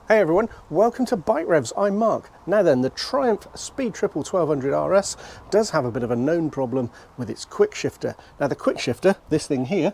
Hey everyone, welcome to Bike Revs. I'm Mark. Now then, the Triumph Speed Triple 1200 RS does have a bit of a known problem with its Quickshifter. Now the Quickshifter, this thing here,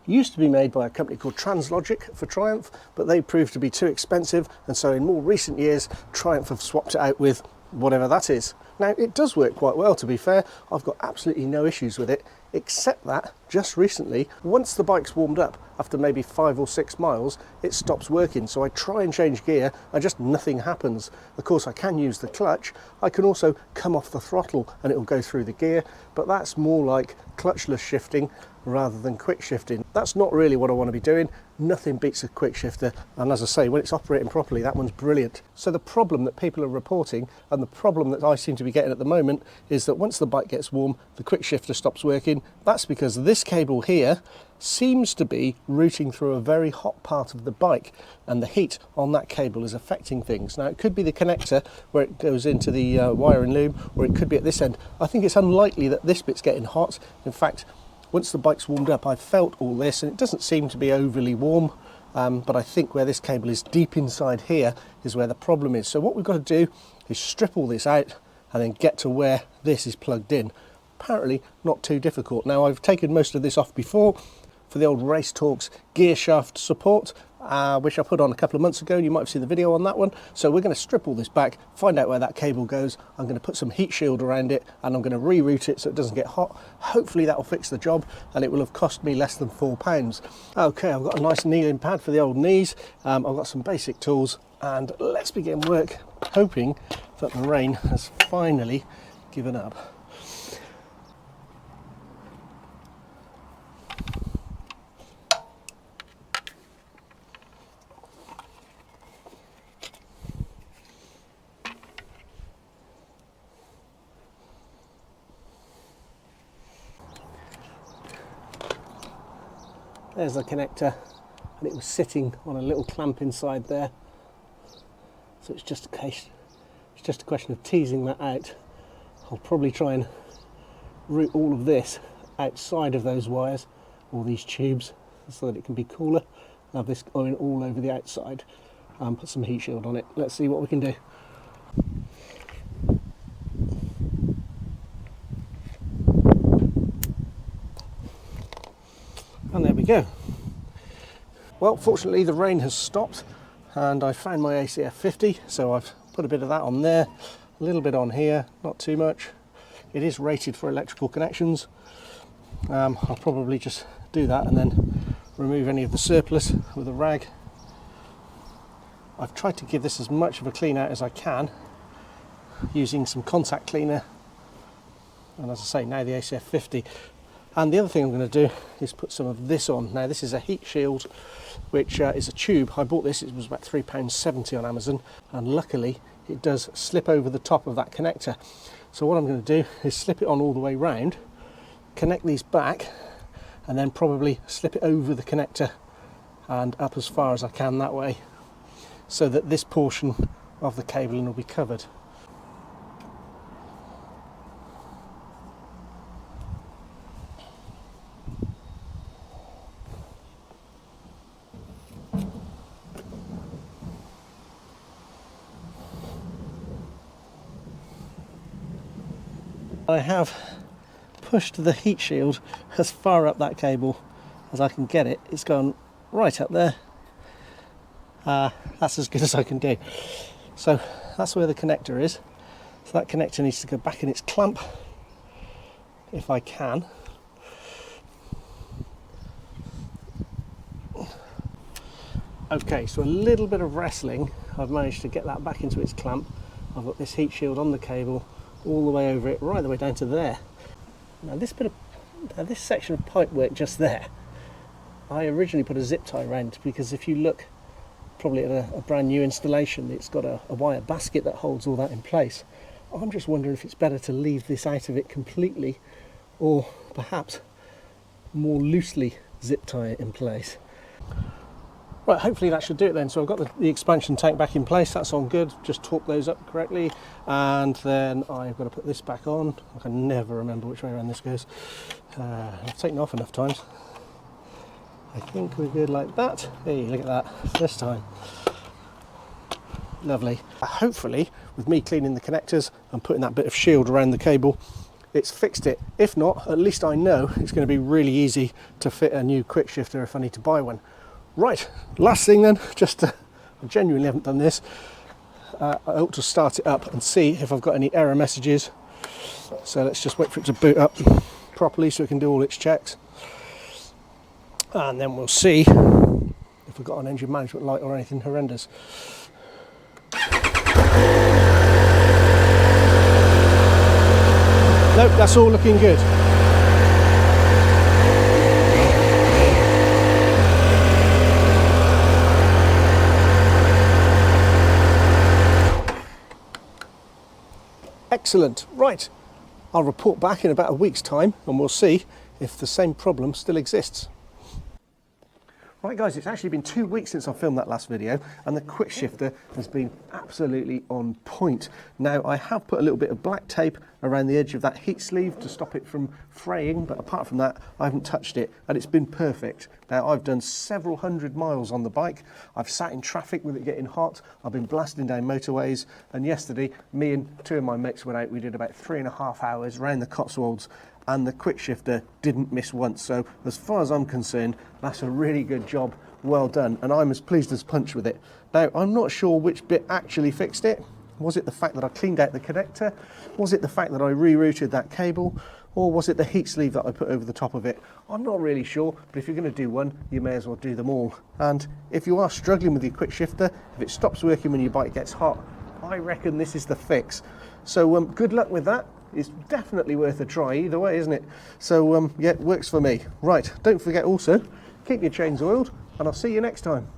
used to be made by a company called Translogic for Triumph, but they proved to be too expensive, and so in more recent years Triumph have swapped it out with whatever that is. Now it does work quite well, to be fair. I've got absolutely no issues with it, except that just recently, once the bike's warmed up, after maybe 5 or 6 miles, it stops working. So I try and change gear and just nothing happens. Of course I can use the clutch. I can also come off the throttle and it will go through the gear, but that's more like clutchless shifting rather than quick shifting. That's not really what I want to be doing. Nothing beats a quick shifter, and as I say, when it's operating properly, that one's brilliant. So the problem that people are reporting, and the problem that I seem to be getting at the moment, is that once the bike gets warm, the quick shifter stops working. That's because this cable here seems to be routing through a very hot part of the bike, and the heat on that cable is affecting things. Now it could be the connector where it goes into the wiring loom, or it could be at this end. I think it's unlikely that this bit's getting hot. In fact, once the bike's warmed up, I've felt all this and it doesn't seem to be overly warm, but I think where this cable is deep inside here is where the problem is. So what we've got to do is strip all this out and then get to where this is plugged in. Apparently not too difficult. Now I've taken most of this off before for the old Race Talks gear shaft support, which I put on a couple of months ago. You might have seen the video on that one. So we're going to strip all this back, find out where that cable goes. I'm going to put some heat shield around it and I'm going to reroute it so it doesn't get hot. Hopefully that will fix the job, and it will have cost me less than £4. Okay, I've got a nice kneeling pad for the old knees. I've got some basic tools, and let's begin work, hoping that the rain has finally given up. There's the connector, and it was sitting on a little clamp inside there. So it's just a question of teasing that out. I'll probably try and route all of this outside of those wires, or these tubes, so that it can be cooler. I'll have this going all over the outside and put some heat shield on it. Let's see what we can do. And there we go. Well, fortunately the rain has stopped and I found my ACF 50, so I've put a bit of that on there, a little bit on here, not too much. It is rated for electrical connections. I'll probably just do that and then remove any of the surplus with a rag. I've tried to give this as much of a clean out as I can using some contact cleaner, and as I say, now the ACF 50. And the other thing I'm going to do is put some of this on. Now this is a heat shield, which is a tube. I bought this, it was about £3.70 on Amazon, and luckily it does slip over the top of that connector. So what I'm going to do is slip it on all the way round, connect these back, and then probably slip it over the connector and up as far as I can that way, so that this portion of the cabling will be covered. I have pushed the heat shield as far up that cable as I can get it. It's gone right up there. That's as good as I can do. So that's where the connector is. So that connector needs to go back in its clamp if I can. Okay, so a little bit of wrestling, I've managed to get that back into its clamp. I've got this heat shield on the cable all the way over it, right the way down to there. Now this section of pipe work just there, I originally put a zip tie around, because if you look probably at a brand new installation, it's got a wire basket that holds all that in place. I'm just wondering if it's better to leave this out of it completely, or perhaps more loosely zip tie it in place. Right, hopefully that should do it then. So I've got the expansion tank back in place, that's on good, just torque those up correctly, and then I've got to put this back on. I can never remember which way around this goes. I've taken it off enough times. I think we're good like that. Hey, look at that, this time. Lovely. Hopefully, with me cleaning the connectors and putting that bit of shield around the cable, it's fixed it. If not, at least I know it's going to be really easy to fit a new Quickshifter if I need to buy one. Right, last thing then, I genuinely haven't done this. I ought to start it up and see if I've got any error messages. So let's just wait for it to boot up properly so it can do all its checks. And then we'll see if we've got an engine management light or anything horrendous. Nope, that's all looking good. Excellent. Right, I'll report back in about a week's time and we'll see if the same problem still exists. Right guys, it's actually been 2 weeks since I filmed that last video and the Quickshifter has been absolutely on point. Now I have put a little bit of black tape around the edge of that heat sleeve to stop it from fraying, but apart from that I haven't touched it and it's been perfect. Now I've done several hundred miles on the bike, I've sat in traffic with it getting hot, I've been blasting down motorways, and yesterday me and 2 of my mates went out, we did about 3.5 hours around the Cotswolds and the Quickshifter didn't miss once. So as far as I'm concerned, that's a really good job, well done, and I'm as pleased as punch with it. Now I'm not sure which bit actually fixed it. Was it the fact that I cleaned out the connector? Was it the fact that I rerouted that cable? Or was it the heat sleeve that I put over the top of it? I'm not really sure, but if you're going to do one, you may as well do them all. And if you are struggling with your Quickshifter, if it stops working when your bike gets hot, I reckon this is the fix. So good luck with that. It's definitely worth a try either way, isn't it? So yeah, it works for me. Right, don't forget also, keep your chains oiled, and I'll see you next time.